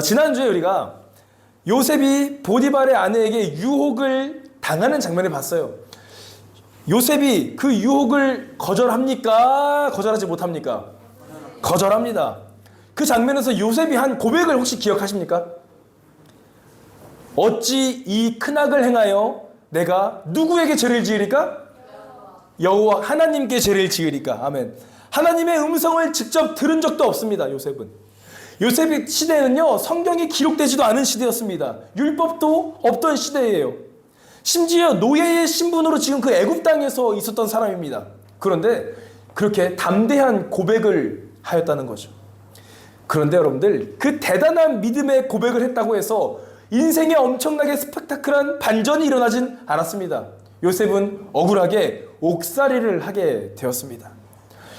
지난주에 우리가 요셉이 보디발의 아내에게 유혹을 당하는 장면을 봤어요. 요셉이 그 유혹을 거절합니까? 거절하지 못합니까? 거절합니다. 그 장면에서 요셉이 한 고백을 혹시 기억하십니까? 어찌 이 큰 악을 행하여 내가 누구에게 죄를 지으리까? 여호와 하나님께 죄를 지으리까? 아멘. 하나님의 음성을 직접 들은 적도 없습니다. 요셉은. 요셉의 시대는요, 성경이 기록되지도 않은 시대였습니다. 율법도 없던 시대예요. 심지어 노예의 신분으로 지금 그 애굽 땅에서 있었던 사람입니다. 그런데 그렇게 담대한 고백을 하였다는 거죠. 그런데 여러분들, 그 대단한 믿음의 고백을 했다고 해서 인생에 엄청나게 스펙타클한 반전이 일어나진 않았습니다. 요셉은 억울하게 옥살이를 하게 되었습니다.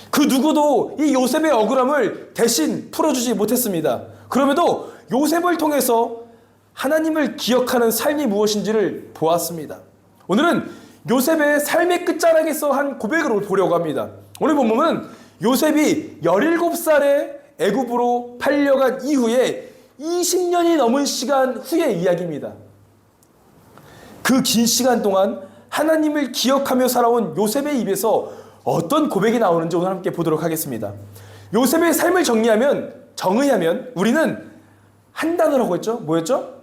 그 누구도 이 요셉의 억울함을 대신 풀어주지 못했습니다. 그럼에도 요셉을 통해서 하나님을 기억하는 삶이 무엇인지를 보았습니다. 오늘은 요셉의 삶의 끝자락에서 한 고백을 보려고 합니다. 오늘 본문은 요셉이 17살에 애굽으로 팔려간 이후에 20년이 넘은 시간 후의 이야기입니다. 그 긴 시간 동안 하나님을 기억하며 살아온 요셉의 입에서 어떤 고백이 나오는지 오늘 함께 보도록 하겠습니다. 요셉의 삶을 정의하면 우리는 한 단어라고 했죠. 뭐였죠?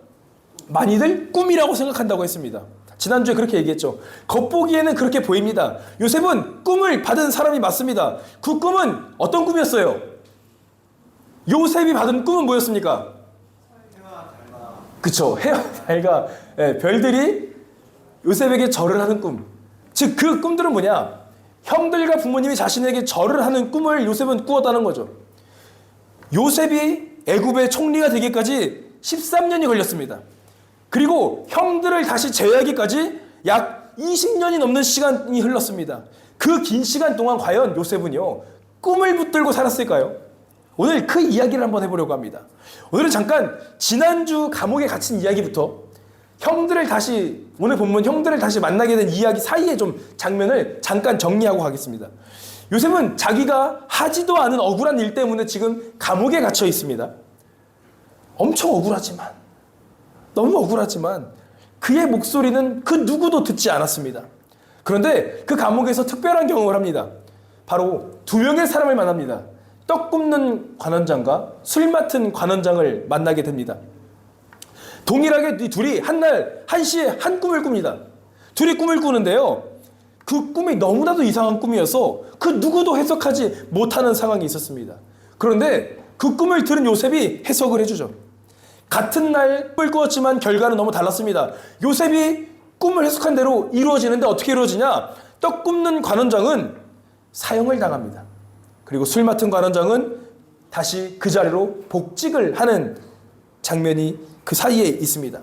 많이들 꿈이라고 생각한다고 했습니다. 지난주에 그렇게 얘기했죠. 겉보기에는 그렇게 보입니다. 요셉은 꿈을 받은 사람이 맞습니다. 그 꿈은 어떤 꿈이었어요? 요셉이 받은 꿈은 뭐였습니까? 그쵸. 해와 달과 별들이 요셉에게 절을 하는 꿈. 즉 그 꿈들은 뭐냐? 형들과 부모님이 자신에게 절을 하는 꿈을 요셉은 꾸었다는 거죠. 요셉이 애굽의 총리가 되기까지 13년이 걸렸습니다. 그리고 형들을 다시 제외하기까지 약 20년이 넘는 시간이 흘렀습니다. 그 긴 시간 동안 과연 요셉은요, 꿈을 붙들고 살았을까요? 오늘 그 이야기를 한번 해보려고 합니다. 오늘은 잠깐 지난주 감옥에 갇힌 이야기부터 오늘 본문 형들을 다시 만나게 된 이야기 사이에 좀 장면을 잠깐 정리하고 가겠습니다. 요셉은 자기가 하지도 않은 억울한 일 때문에 지금 감옥에 갇혀 있습니다. 엄청 억울하지만, 너무 억울하지만 그의 목소리는 그 누구도 듣지 않았습니다. 그런데 그 감옥에서 특별한 경험을 합니다. 바로 두 명의 사람을 만납니다. 떡 굽는 관원장과 술 맡은 관원장을 만나게 됩니다. 동일하게 이 둘이 한시에 한 꿈을 꿉니다. 둘이 꿈을 꾸는데요, 그 꿈이 너무나도 이상한 꿈이어서 그 누구도 해석하지 못하는 상황이 있었습니다. 그런데 그 꿈을 들은 요셉이 해석을 해주죠. 같은 날 꿈을 꾸었지만 결과는 너무 달랐습니다. 요셉이 꿈을 해석한 대로 이루어지는데 어떻게 이루어지냐? 떡 굽는 관원장은 사형을 당합니다. 그리고 술 맡은 관원장은 다시 그 자리로 복직을 하는 장면이 그 사이에 있습니다.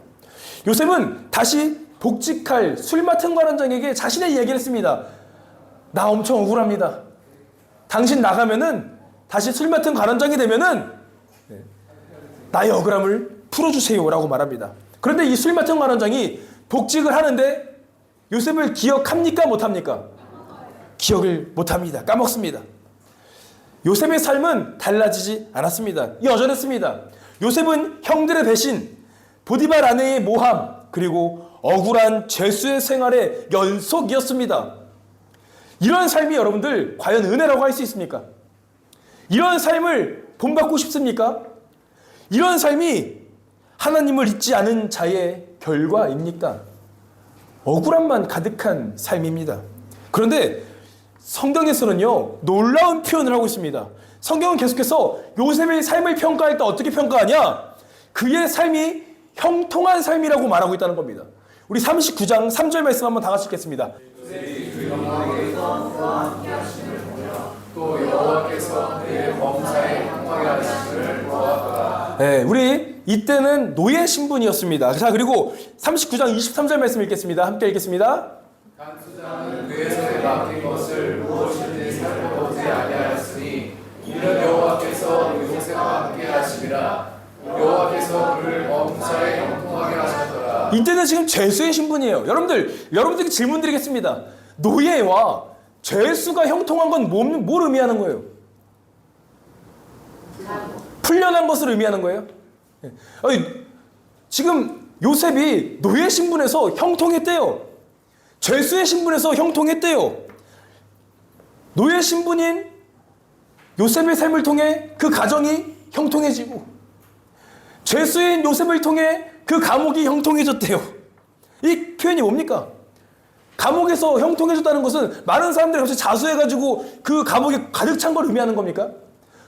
요셉은 다시 복직할 술 맡은 관원장에게 자신의 이야기를 했습니다. 나 엄청 억울합니다. 당신 나가면은 다시 술 맡은 관원장이 되면은 나의 억울함을 풀어주세요라고 말합니다. 그런데 이 술 맡은 관원장이 복직을 하는데 요셉을 기억합니까? 못합니까? 기억을 못합니다. 까먹습니다. 요셉의 삶은 달라지지 않았습니다. 여전했습니다. 요셉은 형들의 배신, 보디발 아내의 모함, 그리고 억울한 죄수의 생활의 연속이었습니다. 이런 삶이 여러분들 과연 은혜라고 할 수 있습니까? 이런 삶을 본받고 싶습니까? 이런 삶이 하나님을 잊지 않은 자의 결과입니까? 억울함만 가득한 삶입니다. 그런데 성경에서는요, 놀라운 표현을 하고 있습니다. 성경은 계속해서 요셉의 삶을 평가할 때 어떻게 평가하냐? 그의 삶이 형통한 삶이라고 말하고 있다는 겁니다. 우리 39장 3절 말씀 한번 다 같이 읽겠습니다. 요셉이 그 영광에서 그와 함께 하심을 보며 또 여호와께서 그의 범사에 형통하게 하심을 보았더라. 네, 우리 이때는 노예 신분이었습니다. 자, 그리고 39장 23절 말씀 읽겠습니다. 함께 읽겠습니다. 간 수장은 그의 손에 맡긴 것을 무엇인지 살펴보지 아니하였으니 이는 여호와께서 요셉과 함께 하심이라. 여호와께서 그를 범사에 형통하게 하셨더라. 이때는 지금 죄수의 신분이에요. 여러분들께 질문 드리겠습니다. 노예와 죄수가 형통한 건 뭘 의미하는 거예요? 풀려난 것을 의미하는 거예요? 아니, 지금 요셉이 노예 신분에서 형통했대요. 죄수의 신분에서 형통했대요. 노예 신분인 요셉의 삶을 통해 그 가정이 형통해지고, 죄수인 요셉을 통해 그 감옥이 형통해졌대요. 이 표현이 뭡니까? 감옥에서 형통해졌다는 것은 많은 사람들이 갑자기 자수해가지고 그 감옥에 가득 찬 걸 의미하는 겁니까?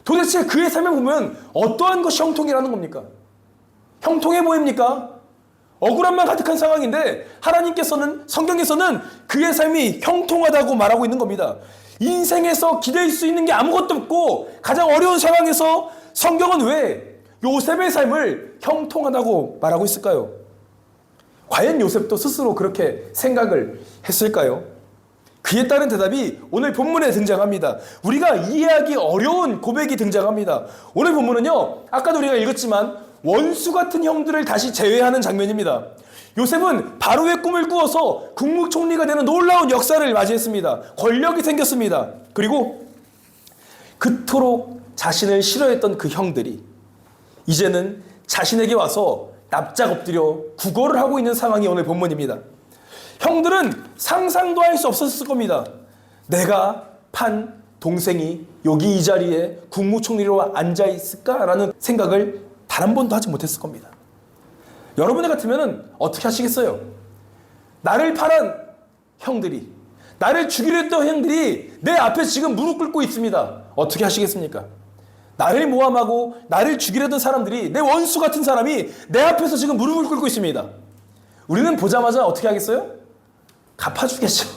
도대체 그의 삶을 보면 어떠한 것이 형통이라는 겁니까? 형통해 보입니까? 억울함만 가득한 상황인데 하나님께서는, 성경에서는 그의 삶이 형통하다고 말하고 있는 겁니다. 인생에서 기댈 수 있는 게 아무것도 없고 가장 어려운 상황에서 성경은 왜 요셉의 삶을 형통하다고 말하고 있을까요? 과연 요셉도 스스로 그렇게 생각을 했을까요? 그에 따른 대답이 오늘 본문에 등장합니다. 우리가 이해하기 어려운 고백이 등장합니다. 오늘 본문은요, 아까도 우리가 읽었지만 원수 같은 형들을 다시 제외하는 장면입니다. 요셉은 바로의 꿈을 꾸어서 국무총리가 되는 놀라운 역사를 맞이했습니다. 권력이 생겼습니다. 그리고 그토록 자신을 싫어했던 그 형들이 이제는 자신에게 와서 납작 엎드려 구걸을 하고 있는 상황이 오늘 본문입니다. 형들은 상상도 할 수 없었을 겁니다. 내가 판 동생이 여기 이 자리에 국무총리로 앉아있을까라는 생각을 단 한 번도 하지 못했을 겁니다. 여러분들 같으면 어떻게 하시겠어요? 나를 팔은 형들이, 나를 죽이려 했던 형들이 내 앞에 지금 무릎 꿇고 있습니다. 어떻게 하시겠습니까? 나를 모함하고 나를 죽이려던 사람들이, 내 원수 같은 사람이 내 앞에서 지금 무릎을 꿇고 있습니다. 우리는 보자마자 어떻게 하겠어요? 갚아주겠죠.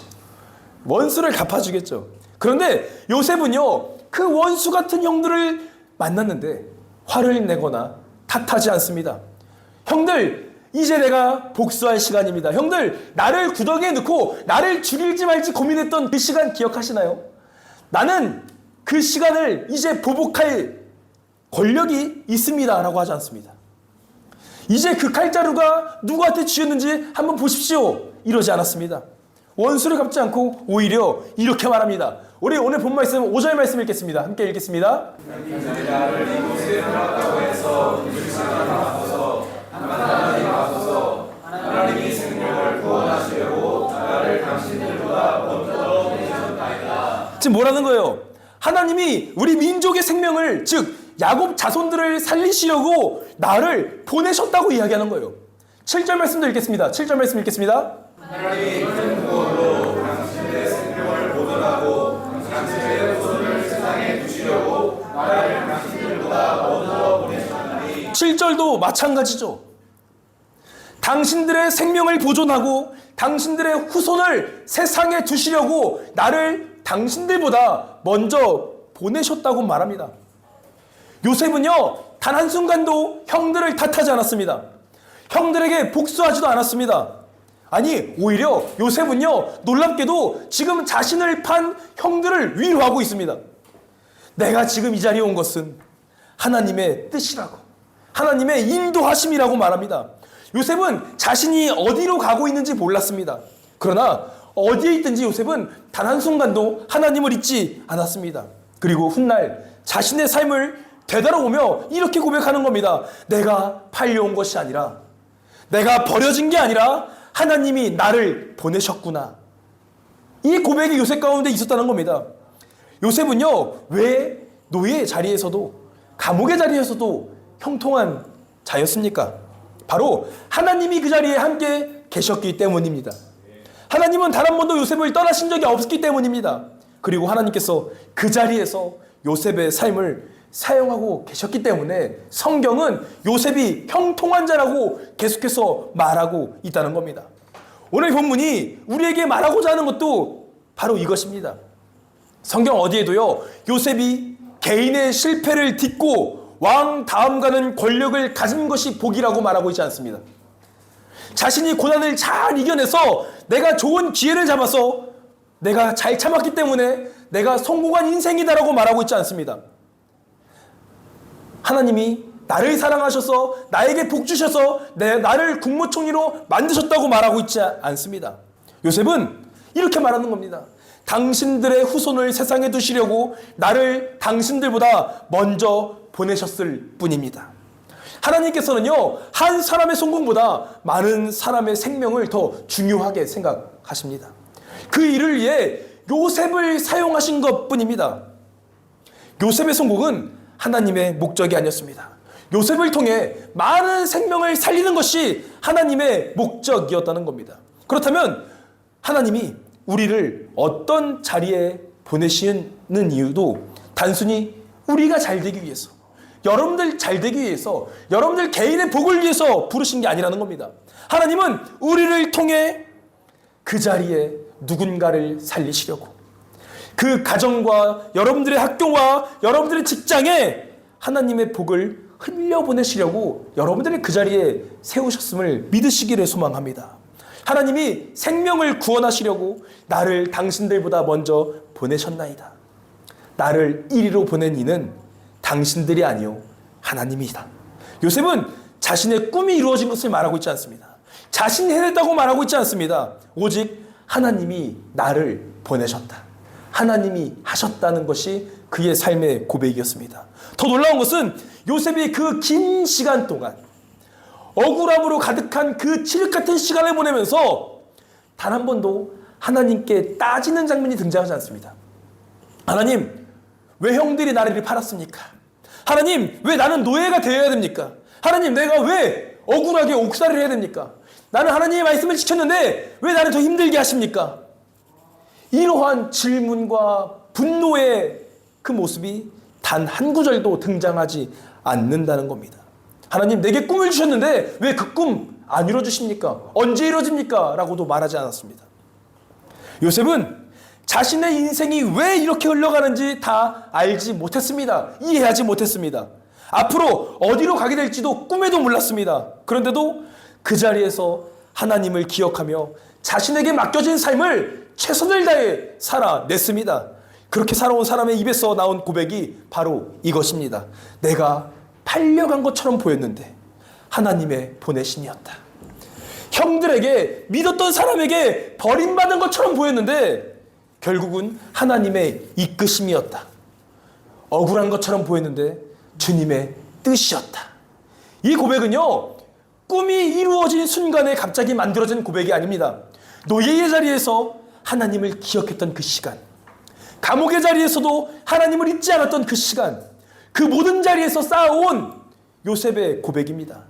원수를 갚아주겠죠. 그런데 요셉은요, 그 원수 같은 형들을 만났는데 화를 내거나 탓하지 않습니다. 형들, 이제 내가 복수할 시간입니다. 형들, 나를 구덩이에 넣고 나를 죽일지 말지 고민했던 그 시간 기억하시나요? 나는 그 시간을 이제 보복할 권력이 있습니다 라고 하지 않습니다. 이제 그 칼자루가 누구한테 쥐었는지 한번 보십시오, 이러지 않았습니다. 원수를 갚지 않고 오히려 이렇게 말합니다. 우리 오늘 본 말씀 5절 말씀 읽겠습니다. 함께 읽겠습니다. 나를 이곳에 들어갔다고 해서 하나님 앞서서 하나님이 생명을 구원하시려고 나를 당신들보다 먼저 보내셨나이다. 지금 뭐라는 거예요? 하나님이 우리 민족의 생명을, 즉 야곱 자손들을 살리시려고 나를 보내셨다고 이야기하는 거예요. 7절 말씀도 읽겠습니다. 7절 말씀 읽겠습니다. 하나님이 큰 구원으로 당신의 생명을 보존하고 당신의 후손을 세상에 두시려고 나를 당신들보다 먼저 보내셨나니. 7절도 마찬가지죠. 당신들의 생명을 보존하고 당신들의 후손을 세상에 두시려고 나를 당신들보다 먼저 보내셨다고 말합니다. 요셉은요, 단 한순간도 형들을 탓하지 않았습니다. 형들에게 복수하지도 않았습니다. 아니, 오히려 요셉은요, 놀랍게도 지금 자신을 판 형들을 위로하고 있습니다. 내가 지금 이 자리에 온 것은 하나님의 뜻이라고, 하나님의 인도하심이라고 말합니다. 요셉은 자신이 어디로 가고 있는지 몰랐습니다. 그러나 어디에 있든지 요셉은 단 한순간도 하나님을 잊지 않았습니다. 그리고 훗날 자신의 삶을 되돌아보며 이렇게 고백하는 겁니다. 내가 팔려온 것이 아니라, 내가 버려진 게 아니라 하나님이 나를 보내셨구나. 이 고백이 요셉 가운데 있었다는 겁니다. 요셉은요, 왜 노예의 자리에서도, 감옥의 자리에서도 형통한 자였습니까? 바로 하나님이 그 자리에 함께 계셨기 때문입니다. 하나님은 단 한 번도 요셉을 떠나신 적이 없기 때문입니다. 그리고 하나님께서 그 자리에서 요셉의 삶을 사용하고 계셨기 때문에 성경은 요셉이 형통한 자라고 계속해서 말하고 있다는 겁니다. 오늘 본문이 우리에게 말하고자 하는 것도 바로 이것입니다. 성경 어디에도요, 요셉이 개인의 실패를 딛고 왕 다음가는 권력을 가진 것이 복이라고 말하고 있지 않습니다. 자신이 고난을 잘 이겨내서 내가 좋은 기회를 잡아서 내가 잘 참았기 때문에 내가 성공한 인생이다라고 말하고 있지 않습니다. 하나님이 나를 사랑하셔서 나에게 복 주셔서 나를 국무총리로 만드셨다고 말하고 있지 않습니다. 요셉은 이렇게 말하는 겁니다. 당신들의 후손을 세상에 두시려고 나를 당신들보다 먼저 보내셨을 뿐입니다. 하나님께서는요, 한 사람의 성공보다 많은 사람의 생명을 더 중요하게 생각하십니다. 그 일을 위해 요셉을 사용하신 것 뿐입니다. 요셉의 성공은 하나님의 목적이 아니었습니다. 요셉을 통해 많은 생명을 살리는 것이 하나님의 목적이었다는 겁니다. 그렇다면 하나님이 우리를 어떤 자리에 보내시는 이유도 단순히 우리가 잘 되기 위해서, 여러분들 잘 되기 위해서, 여러분들 개인의 복을 위해서 부르신 게 아니라는 겁니다. 하나님은 우리를 통해 그 자리에 누군가를 살리시려고, 그 가정과 여러분들의 학교와 여러분들의 직장에 하나님의 복을 흘려보내시려고 여러분들이 그 자리에 세우셨음을 믿으시기를 소망합니다. 하나님이 생명을 구원하시려고 나를 당신들보다 먼저 보내셨나이다. 나를 이리로 보낸 이는 당신들이 아니요 하나님이다. 요셉은 자신의 꿈이 이루어진 것을 말하고 있지 않습니다. 자신이 해냈다고 말하고 있지 않습니다. 오직 하나님이 나를 보내셨다, 하나님이 하셨다는 것이 그의 삶의 고백이었습니다. 더 놀라운 것은 요셉이 그 긴 시간 동안 억울함으로 가득한 그 칠흑 같은 시간을 보내면서 단 한 번도 하나님께 따지는 장면이 등장하지 않습니다. 하나님, 왜 형들이 나를 이렇게 팔았습니까? 하나님, 왜 나는 노예가 되어야 됩니까? 하나님, 내가 왜 억울하게 옥살이를 해야 됩니까? 나는 하나님의 말씀을 지켰는데 왜 나를 더 힘들게 하십니까? 이러한 질문과 분노의 그 모습이 단 한 구절도 등장하지 않는다는 겁니다. 하나님, 내게 꿈을 주셨는데 왜 그 꿈 안 이루어주십니까? 언제 이루어집니까? 라고도 말하지 않았습니다. 요셉은 자신의 인생이 왜 이렇게 흘러가는지 다 알지 못했습니다. 이해하지 못했습니다. 앞으로 어디로 가게 될지도 꿈에도 몰랐습니다. 그런데도 그 자리에서 하나님을 기억하며 자신에게 맡겨진 삶을 최선을 다해 살아냈습니다. 그렇게 살아온 사람의 입에서 나온 고백이 바로 이것입니다. 내가 팔려간 것처럼 보였는데 하나님의 보내심이었다. 형들에게, 믿었던 사람에게 버림받은 것처럼 보였는데 결국은 하나님의 이끄심이었다. 억울한 것처럼 보였는데 주님의 뜻이었다. 이 고백은요, 꿈이 이루어진 순간에 갑자기 만들어진 고백이 아닙니다. 노예의 자리에서 하나님을 기억했던 그 시간, 감옥의 자리에서도 하나님을 잊지 않았던 그 시간, 그 모든 자리에서 쌓아온 요셉의 고백입니다.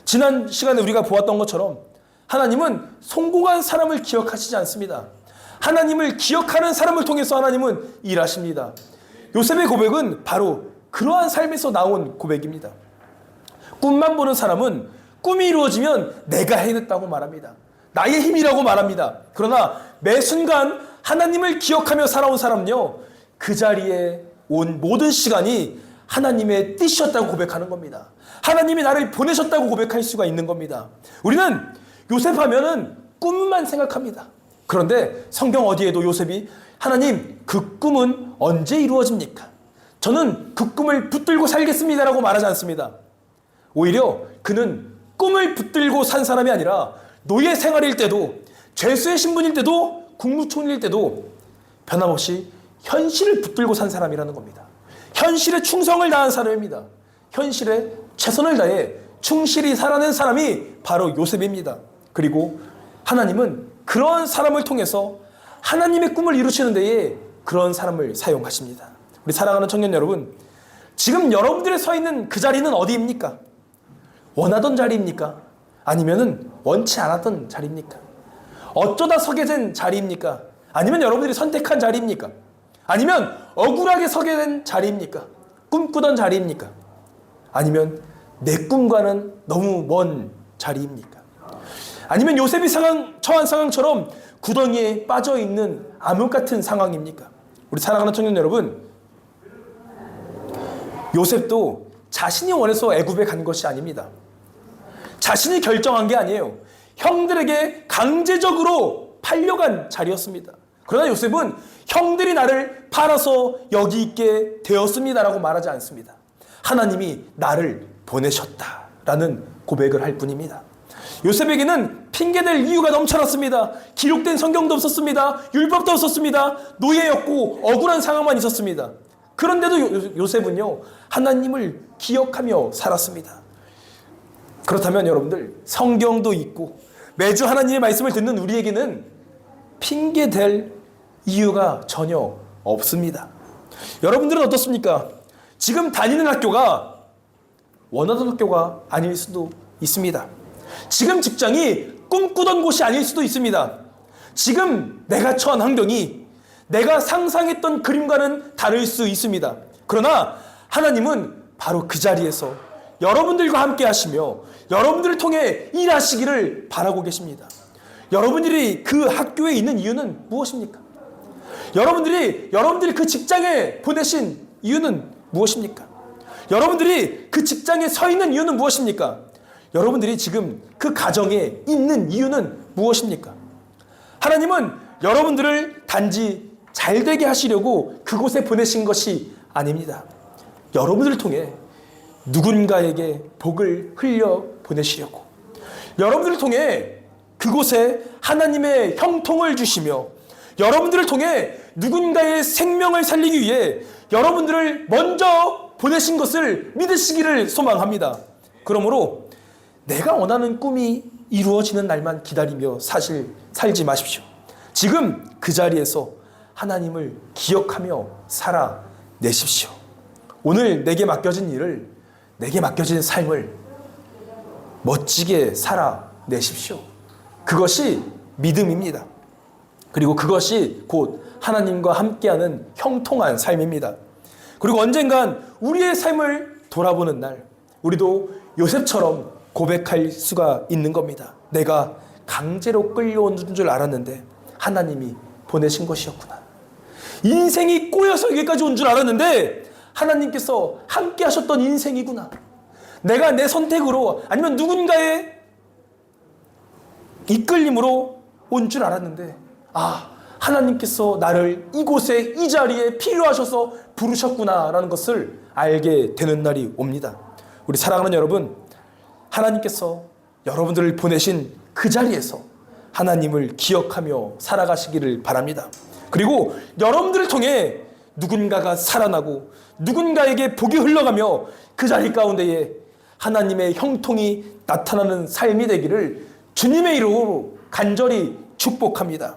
지난 시간에 우리가 보았던 것처럼 하나님은 성공한 사람을 기억하시지 않습니다. 하나님을 기억하는 사람을 통해서 하나님은 일하십니다. 요셉의 고백은 바로 그러한 삶에서 나온 고백입니다. 꿈만 보는 사람은 꿈이 이루어지면 내가 해냈다고 말합니다. 나의 힘이라고 말합니다. 그러나 매 순간 하나님을 기억하며 살아온 사람은요, 그 자리에 온 모든 시간이 하나님의 뜻이었다고 고백하는 겁니다. 하나님이 나를 보내셨다고 고백할 수가 있는 겁니다. 우리는 요셉 하면은 꿈만 생각합니다. 그런데 성경 어디에도 요셉이 하나님, 그 꿈은 언제 이루어집니까? 저는 그 꿈을 붙들고 살겠습니다라고 말하지 않습니다. 오히려 그는 꿈을 붙들고 산 사람이 아니라 노예 생활일 때도, 죄수의 신분일 때도, 국무총리일 때도 변함없이 현실을 붙들고 산 사람이라는 겁니다. 현실에 충성을 다한 사람입니다. 현실에 최선을 다해 충실히 살아낸 사람이 바로 요셉입니다. 그리고 하나님은 그런 사람을 통해서 하나님의 꿈을 이루시는 데에 그런 사람을 사용하십니다. 우리 사랑하는 청년 여러분, 지금 여러분들이 서 있는 그 자리는 어디입니까? 원하던 자리입니까? 아니면은 원치 않았던 자리입니까? 어쩌다 서게 된 자리입니까? 아니면 여러분들이 선택한 자리입니까? 아니면 억울하게 서게 된 자리입니까? 꿈꾸던 자리입니까? 아니면 내 꿈과는 너무 먼 자리입니까? 아니면 요셉이 처한 상황처럼 구덩이에 빠져있는 암흑 같은 상황입니까? 우리 사랑하는 청년 여러분, 요셉도 자신이 원해서 애굽에 간 것이 아닙니다. 자신이 결정한 게 아니에요. 형들에게 강제적으로 팔려간 자리였습니다. 그러나 요셉은 형들이 나를 팔아서 여기 있게 되었습니다라고 말하지 않습니다. 하나님이 나를 보내셨다라는 고백을 할 뿐입니다. 요셉에게는 핑계댈 이유가 넘쳐났습니다. 기록된 성경도 없었습니다. 율법도 없었습니다. 노예였고 억울한 상황만 있었습니다. 그런데도 요셉은요, 하나님을 기억하며 살았습니다. 그렇다면 여러분들, 성경도 읽고 매주 하나님의 말씀을 듣는 우리에게는 핑계댈 이유가 전혀 없습니다. 여러분들은 어떻습니까? 지금 다니는 학교가 원하던 학교가 아닐 수도 있습니다. 지금 직장이 꿈꾸던 곳이 아닐 수도 있습니다. 지금 내가 처한 환경이 내가 상상했던 그림과는 다를 수 있습니다. 그러나 하나님은 바로 그 자리에서 여러분들과 함께 하시며 여러분들을 통해 일하시기를 바라고 계십니다. 여러분들이 그 학교에 있는 이유는 무엇입니까? 여러분들이 그 직장에 보내신 이유는 무엇입니까? 여러분들이 그 직장에 서 있는 이유는 무엇입니까? 여러분들이 지금 그 가정에 있는 이유는 무엇입니까? 하나님은 여러분들을 단지 잘되게 하시려고 그곳에 보내신 것이 아닙니다. 여러분들을 통해 누군가에게 복을 흘려 보내시려고, 여러분들을 통해 그곳에 하나님의 형통을 주시며 여러분들을 통해 누군가의 생명을 살리기 위해 여러분들을 먼저 보내신 것을 믿으시기를 소망합니다. 그러므로 내가 원하는 꿈이 이루어지는 날만 기다리며 살지 마십시오. 지금 그 자리에서 하나님을 기억하며 살아내십시오. 오늘 내게 맡겨진 일을, 내게 맡겨진 삶을 멋지게 살아내십시오. 그것이 믿음입니다. 그리고 그것이 곧 하나님과 함께하는 형통한 삶입니다. 그리고 언젠간 우리의 삶을 돌아보는 날, 우리도 요셉처럼 고백할 수가 있는 겁니다. 내가 강제로 끌려온 줄 알았는데 하나님이 보내신 것이었구나. 인생이 꼬여서 여기까지 온 줄 알았는데 하나님께서 함께 하셨던 인생이구나. 내가 내 선택으로 아니면 누군가의 이끌림으로 온 줄 알았는데 하나님께서 나를 이곳에 이 자리에 필요하셔서 부르셨구나라는 것을 알게 되는 날이 옵니다. 우리 사랑하는 여러분, 하나님께서 여러분들을 보내신 그 자리에서 하나님을 기억하며 살아가시기를 바랍니다. 그리고 여러분들을 통해 누군가가 살아나고 누군가에게 복이 흘러가며 그 자리 가운데에 하나님의 형통이 나타나는 삶이 되기를 주님의 이름으로 간절히 축복합니다.